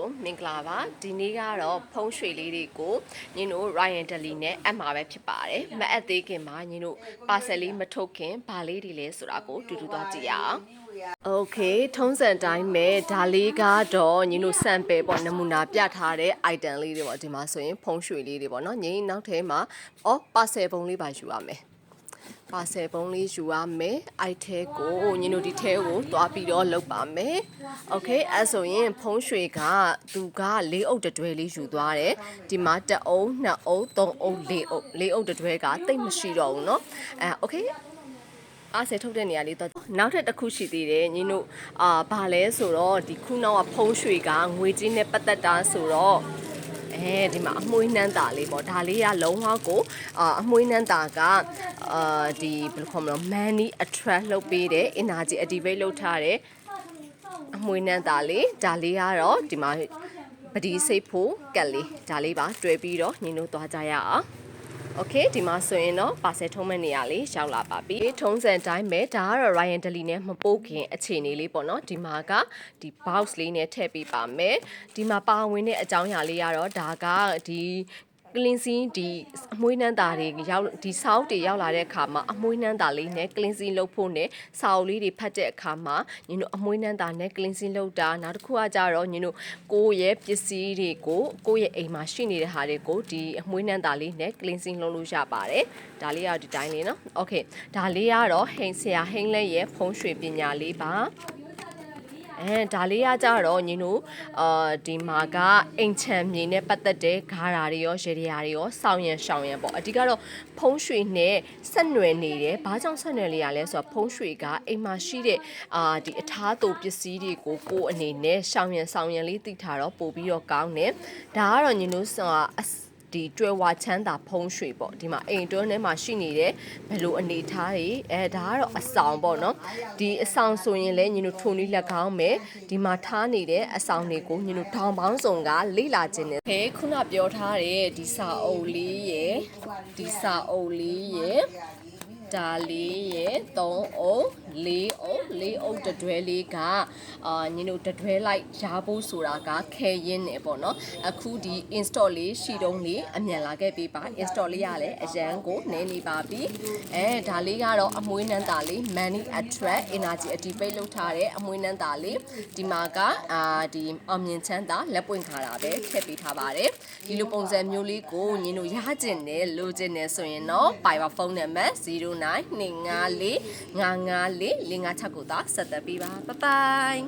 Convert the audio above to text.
တို့မင်္ဂလာပါဒီနေ့ကတော့ဖုံးရွှေလေးတွေကိုညီတို့ Ryan Daly နဲ့အပ်မှာပဲဖြစ်ပါတယ်မအပ်သေးခင်မှာညီတို့ parcel လေးမထုတ်ခင်ဘာလေးတွေလဲဆိုတာကိုတူတူသွားကြည့်ရအောင်โอเคထုံးစံတိုင်းပဲဒါလေးကတော့ညီတို့ sample ပေါ့နမူနာပြထားတဲ့ item လေးတွေပေါ့ဒီမှာဆိုရင်ဖုံးရွှေလေးတွေပေါ့နော်ညီနောက်ထဲမှာparcel ပုံလေးပါယူရမယ်ပါဆယ်ပုံးလေးယူရမယ်အိုက်ထဲကိုညီတို့ဒီထဲကိုသွားပြီးတော့လုပ်ပါမယ်โอเคအဲ့ဆိုရင်ဖုံးရွှေကသူက၄အုပ်တတွဲလေးယူသွားတယ်ဒီမှာ1အုပ်2အုပ်3အုပ်4အုပ်4အုပ်တတွဲကတိတ်မရှိတော့ဘူးเนาะโอเคအားစေထုတ်တဲ့နေရာလေးတော့နောက်ထပ်တစ်ခုရှိသေးတယ်ညီတို့ဘာလဲဆိုတော့ဒီခုနောက်ကဖုံးရွှေကငွေကြေးနဲ့ပတ်သက်တာဆိုတော့ဒီမှာအမွှေးနှမ်းတာလေးပေါ့ဒါလေးကလုံးဝကိုအမွှေးနှမ်းတာကဒီဘယ်လိုခေါ်မလဲ money attract လုပ်ပေးတယ် energy activate လုပ်ထားတယ်အမွှေးနှမ်းတာလေးဒါလေးကတော့ဒီမှာပတိစိတ်ဖို့ကက်လေးဒါလေးပါတွဲပြီးတော့ညီတို့သွားကြရအောင်โอเคဒီမှာဆိုရင်တော့ပါဆယ်ထုံးမဲ့နေရာလေးရောက်လာပါပြီထုံးစံတိုင်းပဲဒါကတော့ Ryan Daly နဲ့မပို့ခင်အခြေအနေလေးပေါ့နော်ဒီမှာကဒီ box လေးနဲ့ထည့်ပေးပါမယ်ဒီမှာပါဝင်တဲ့အကြောင်းအရာလေးကတော့ဒါကဒီ cleansing ဒီအမွှေးနှမ်းတာတွေရောက်ဒီစောက်တွေရောက်လာတဲ့အခါမှာအမွှေးနှမ်းတာလေးနဲ့ cleansing လုပ်ဖို့နဲ့စာအုပ်လေးတွေဖတ်တဲ့အခါမှာညီတို့အမွှေးနှမ်းတာနဲ့ cleansing လုပ်တာနောက်တစ်ခုကကြတော့ညီတို့ကိုယ့်ရဲ့ပစ္စည်းတွေကိုကိုယ့်ရဲ့အိမ်မှာရှိနေတဲ့ဟာတွေကိုဒီအမွှေးနှမ်းတာလေးနဲ့ cleansing လုပ်လို့ရပါတယ်ဒါလေးကဒီတိုင်းလေးနော် okay ဒါလေးကတော့ဟိန်ဆရာဟိန်လက်ရဲ့ဖုံးရွှေပညာလေးပါဒါလေးကကြတော့ညီတို့ဒီမှာကအိမ်ချမ်းမြေနဲ့ပတ်သက်တဲ့ဂါရာတွေရောရေတွေရောစောင်းရံရှောင်းရံပေါ့အဓိကတော့ဖုံးရွှေနဲ့ဆက်နွယ်နေတယ်ဘာကြောင့်ဆက်နွယ်လေးရလဲဆိုတော့ဖုံးရွှေကအိမ်မှာရှိတဲ့ဒီအထားတူပစ္စည်းတွေကိုကိုယ်အနေနဲ့ရှောင်းရံဆောင်ရံလေးသိထားတော့ပို့ပြီးတော့ကောင်းတယ်ဒါကတော့ညီတို့ဒီကျွဲဝါချမ်းသာဖုံးရွှေပေါ့ဒီမှာအိမ်တွင်းထဲမှာရှိနေတဲ့ဘယ်လိုအနေထားတွေဒါကတော့အဆောင်ပေါ့နော်ဒီအဆောင်ဆိုရင်လည်းညီတို့ထုံလေးလက်ကောင်းမယ်ဒီမှာထားနေတဲ့အဆောင်တွေကိုညီတို့ထောင်ပေါင်းစုံကလိလာခြင်းနဲ့ခုနပြောထားတဲ့ဒီစာအုပ်လေးရယ်ဒီစာအုပ်လေးရယ်ဒါလေးရယ်3အုပ်4အုပ်4အုပ်တတွဲလေးကညီတို့တတွဲလိုက်ရဖို့ဆိုတာကခဲရင်းနေပေါ့နော်အခုဒီ install လေးရှိတုံးလေးအမြန်လာခဲ့ပြီပါ install လေးရလဲအရန်ကိုနည်းနေပါပြီဒါလေးကတော့အမွှေးနှမ်းတာလေး money attract energy activate လုပ်ထားတဲ့အမွှေးနှမ်းတာလေးဒီမှာကဒီအောင်မြင်ချမ်းသာလက်ပွင့်ထားတာပဲထည့်ပေးထားပါတယ်ဒီလိုပုံစံမျိုးလေးကိုညီတို့ရကျင်တယ်လိုချင်တယ်ဆိုရင်တော့ Viber ဖုန်းနံပါတ်0924554556ကိုသာဆက်သွယ်ပေးပါ bye bye